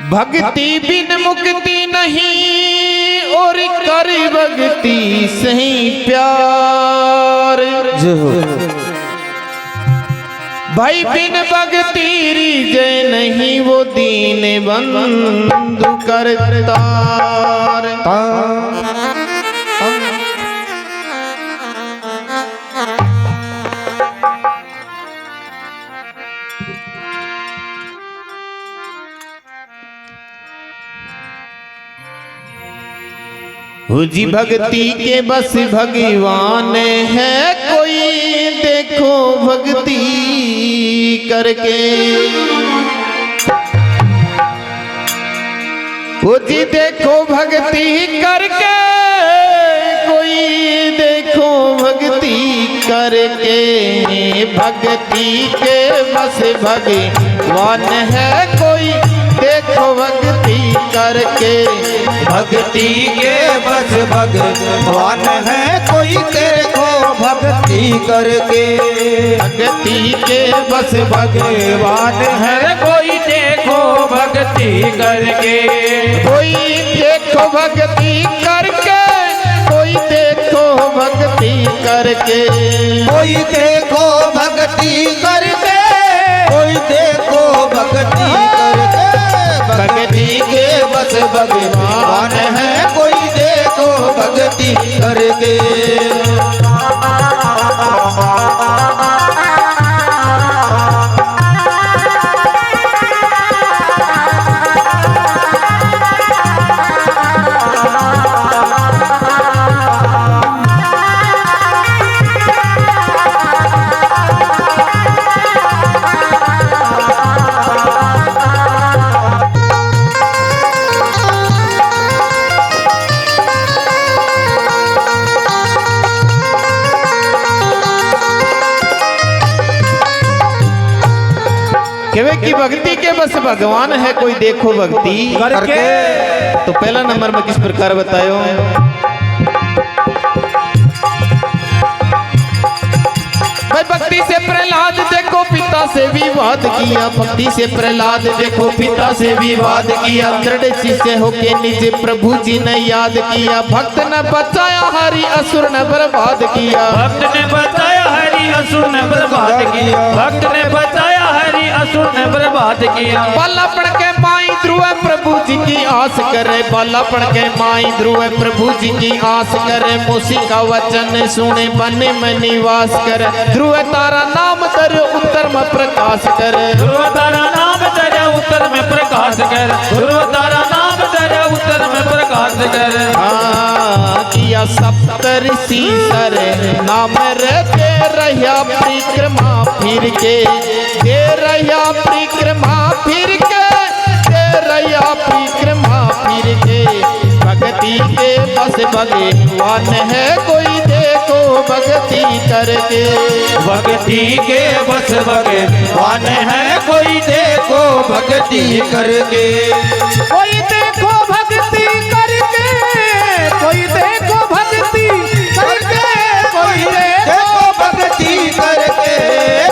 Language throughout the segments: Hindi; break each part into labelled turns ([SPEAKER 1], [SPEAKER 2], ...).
[SPEAKER 1] भक्ति बिन मुक्ति नहीं और कर भक्ति सही प्यार। भाई बिन भक्ति जय नहीं वो दीन बंधु करतार। हो जी भक्ति के बस भगवान है कोई देखो भक्ति करके। हो जी देखो भक्ति करके कोई देखो भक्ति करके। भक्ति के बस भगवान है कोई देखो भक्ति करके।
[SPEAKER 2] भक्ति के बस भगवान है कोई देखो भक्ति करके।
[SPEAKER 1] भक्ति के बस
[SPEAKER 2] भगवान है कोई देखो भक्ति करके।
[SPEAKER 1] कोई देखो भक्ति करके कोई देखो भक्ति करके।
[SPEAKER 2] कोई देखो भक्ति करके कोई देखो भक्ति करके। भक्ति के बस भगवान है कोई देखो भक्ति करके।
[SPEAKER 1] कि भक्ति के बस भगवान है कोई देखो भक्ति
[SPEAKER 2] करके।
[SPEAKER 1] तो पहला नंबर में किस प्रकार बतायो। भाई भक्ति से प्रहलाद देखो पिता से विवाद किया। भक्ति से प्रहलाद देखो पिता से विवाद किया। दृढ़ शिष्य होके निज प्रभु जी ने याद किया। भक्त ने बचाया हरि असुर ने बर्बाद किया।
[SPEAKER 2] भक्त ने बचाया हरि असुर ने बर्बाद किया। भक्त ने बचाया हरि असुर ने बर्बाद किया।
[SPEAKER 1] बालापन के माई ध्रुव प्रभु जी की आस करे। बालापन के माई ध्रुव प्रभु जी की आस करे। मूसी का वचन सुने बन में निवास करे। ध्रुव तारा नाम तर उत्तर में प्रकाश करे।
[SPEAKER 2] ध्रुव तारा नाम तर उत्तर में प्रकाश कर। ध्रुव तारा नाम तर उत्तर में प्रकाश कर।
[SPEAKER 1] किया सप्तऋषि सर नाम रे दे रहा परिक्रमा फिर के। दे रहा परिक्रमा फिर के। दे रहा परिक्रमा फिर के। भक्ति के बस भगवान है कोई देखो भक्ति करके।
[SPEAKER 2] भक्ति के बस भगवान है कोई देखो भक्ति करके।
[SPEAKER 1] कोई देखो भक्ति करके कोई देखो भक्ति करके।
[SPEAKER 2] कोई देखो भक्ति करके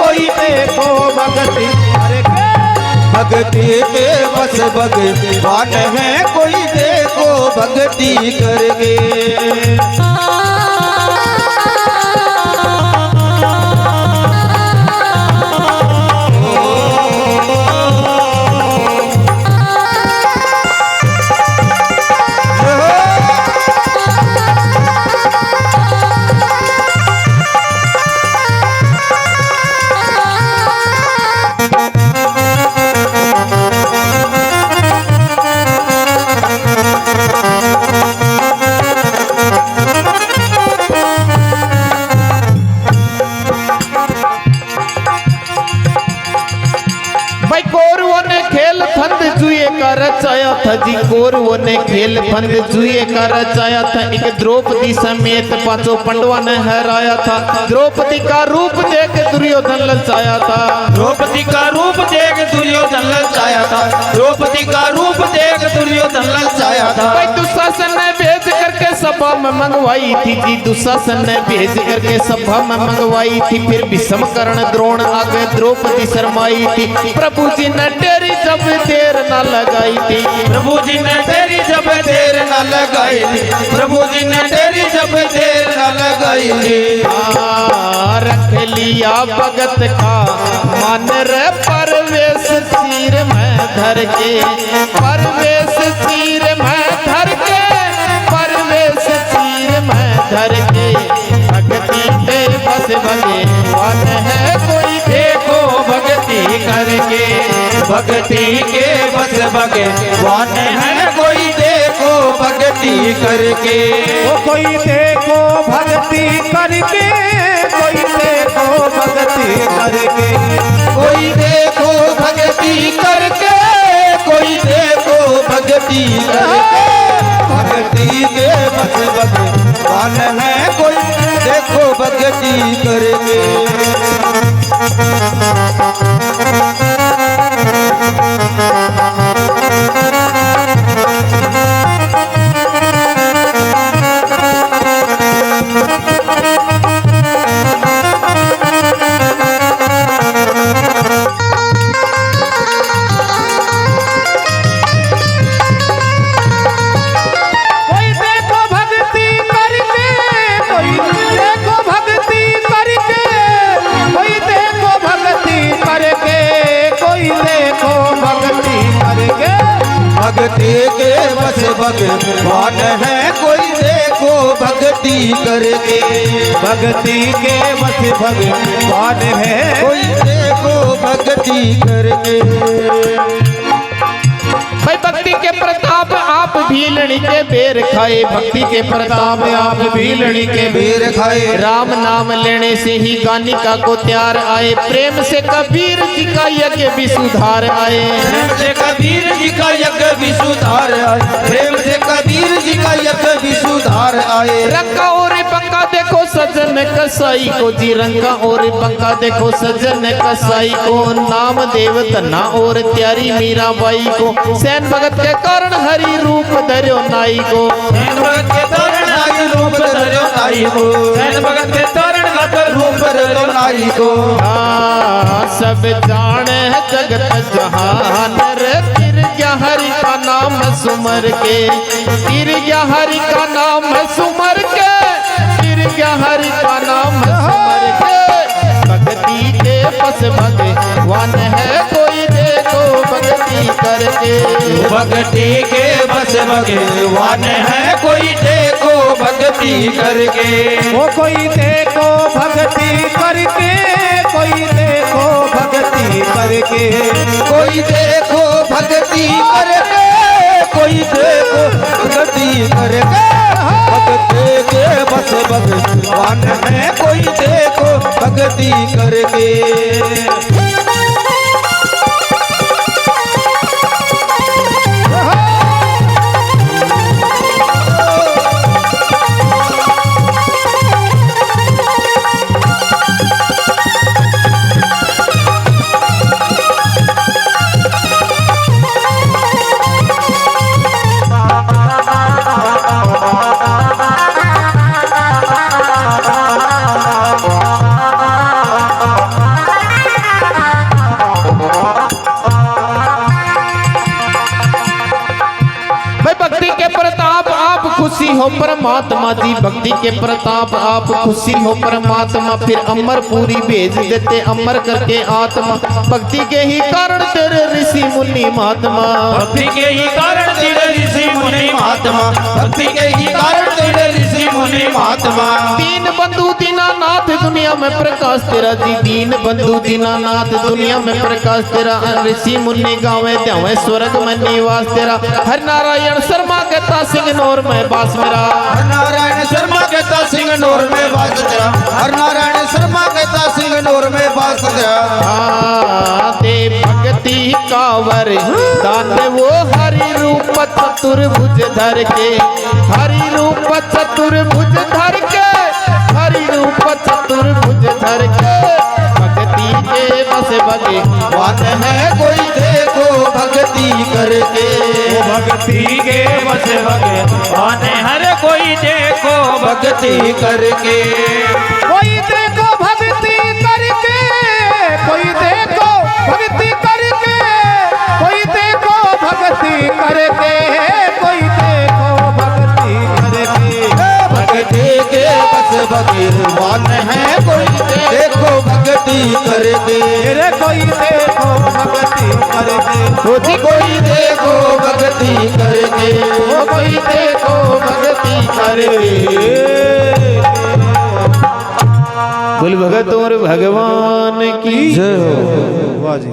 [SPEAKER 2] कोई देखो भक्ति करके। भक्ति के बस भगवान है कोई देखो भक्ति करके।
[SPEAKER 1] रचाया था जी कौरवों ने खेल फंद जुए का रचाया था। एक द्रौपदी समेत पांचों पांडवों ने हराया था। द्रौपदी का रूप देख दुर्योधन ललचाया था।
[SPEAKER 2] द्रौपदी का रूप देख दुर्योधन ललचाया था। द्रौपदी का रूप देख दुर्योधन ललचाया था।
[SPEAKER 1] भाई दुशासन ने भेज करके सभा में मंगवाई थी जी, दुशासन ने भेज करके सभा में मंगवाई थी। फिर भीष्म कर्ण द्रोण आगे द्रौपदी शर्माई थी। प्रभु जी ने तेरी जब देर न लगाई थी,
[SPEAKER 2] प्रभु जी ने तेरी जब देर न लगाई थी, प्रभु जी ने तेरी जब देर न लगाई थी।
[SPEAKER 1] रख लिया भगत का मन रे परवेश सिर में धर के, परवेश सिर में धर के, परवेश सिर में धर के। भक्ति पे बस भगवान है कोई
[SPEAKER 2] देखो भक्ति करके, भक्ति के बस भगवान है कोई देखो भक्ति करके।
[SPEAKER 3] ओ कोई देखो भक्ति करके, कोई देखो भक्ति करके,
[SPEAKER 2] कोई देखो भक्ति करके, कोई देखो भक्ति करके। भक्ति के बस भगवान है कोई देखो भक्ति करके। भक्ति के बस भगवान है कोई देखो भक्ति करके।
[SPEAKER 3] भक्ति के बस भगवान है
[SPEAKER 2] कोई देखो भक्ति करके।
[SPEAKER 1] भाई भक्ति के प्रताप आप भीलनी के बेर खाए, भक्ति के प्रताप आप भीलनी के
[SPEAKER 2] बेर खाए।
[SPEAKER 1] राम नाम लेने से ही गानिका को त्यार आए, प्रेम से कबीर जी का यज्ञ भी सुधार आए।
[SPEAKER 2] प्रेम से कबीर जी का यज्ञ भी सुधार आए, प्रेम से कबीर जी का यज्ञ भी सुधार आए।
[SPEAKER 1] रंगा और पंखा देखो सजन कसाई को जी, रंगा और पंखा देखो सजन कसाई को। नाम देव धन्ना और त्यारी मीराबाई को, सैन भगत के कारण हरि रूप धर्यो नाई को।
[SPEAKER 2] सैन भगत के कारण हरि रूप धर्यो नाई को, सैन भगत के कारण हरि रूप धर्यो नाई को।
[SPEAKER 1] सब जाने है जगत जहान रे, तिर गया हरि का नाम सुमर के, तिर गया हरि का नाम सुमर के, तिर गया हरि का नाम सुमर के। भक्ति के बस भगवान है कोई देखो भक्ति करके।
[SPEAKER 2] भक्ति के बस भगवान है कोई देखो भक्ति करके।
[SPEAKER 3] वो कोई देखो भक्ति करके, कोई देखो भक्ति करके,
[SPEAKER 2] कोई देखो भक्ति करके, कोई देखो भक्ति करके। भक्ति के बस भगवान है कोई देखो भक्ति करके।
[SPEAKER 1] खुशी हो परमात्मा जी, भक्ति के प्रताप आप खुशी हो परमात्मा। फिर अमर पूरी भेज देते अमर करके आत्मा, भक्ति के ही कारण तेरे ऋषि मुनि महात्मा।
[SPEAKER 2] भक्ति के ही कारण तेरे ऋषि मुनि महात्मा, भक्ति के ही कारण तेरे ऋषि मुनि महात्मा।
[SPEAKER 1] दीन बंधु दीनानाथ दुनिया में प्रकाश तेरा जी, दीन बंधु दीनानाथ दुनिया में प्रकाश तेरा। ऋषि मुनि गावे ध्यावे स्वर्ग में निवास तेरा। हर नारायण शर्मा कहता सिंगनौर में बास मेरा,
[SPEAKER 2] हर नारायण शर्मा कहता सिंगनौर में बास तेरा, हर नारायण शर्मा कहता सिंगनौर में बास तेरा।
[SPEAKER 1] दे भक्ति का वरदान वो हरि रूप चतुर्भुज धर के, हरि रूप चतुर्भुज धर के, हरि रूप चतुर्भुज धर के। भक्ति के बस बस भगवान
[SPEAKER 2] है कोई देखो भक्ति करके
[SPEAKER 3] भक्ति के बस भगवान हर कोई देखो
[SPEAKER 2] भक्ति करके
[SPEAKER 3] कोई देखो भक्ति करके कोई देखो भक्ति करके कोई देखो भक्ति करके कोई देखो भक्ति करके
[SPEAKER 2] भक्ति के बस भगवान है कोई देखो भक्ति करके
[SPEAKER 3] रे कोई देखो भक्ति करके
[SPEAKER 2] कोई देखो भक्ति करके
[SPEAKER 1] कोई देखो भक्ति करे बोल भगत और भगवान की
[SPEAKER 2] जय हो।
[SPEAKER 3] वाह जी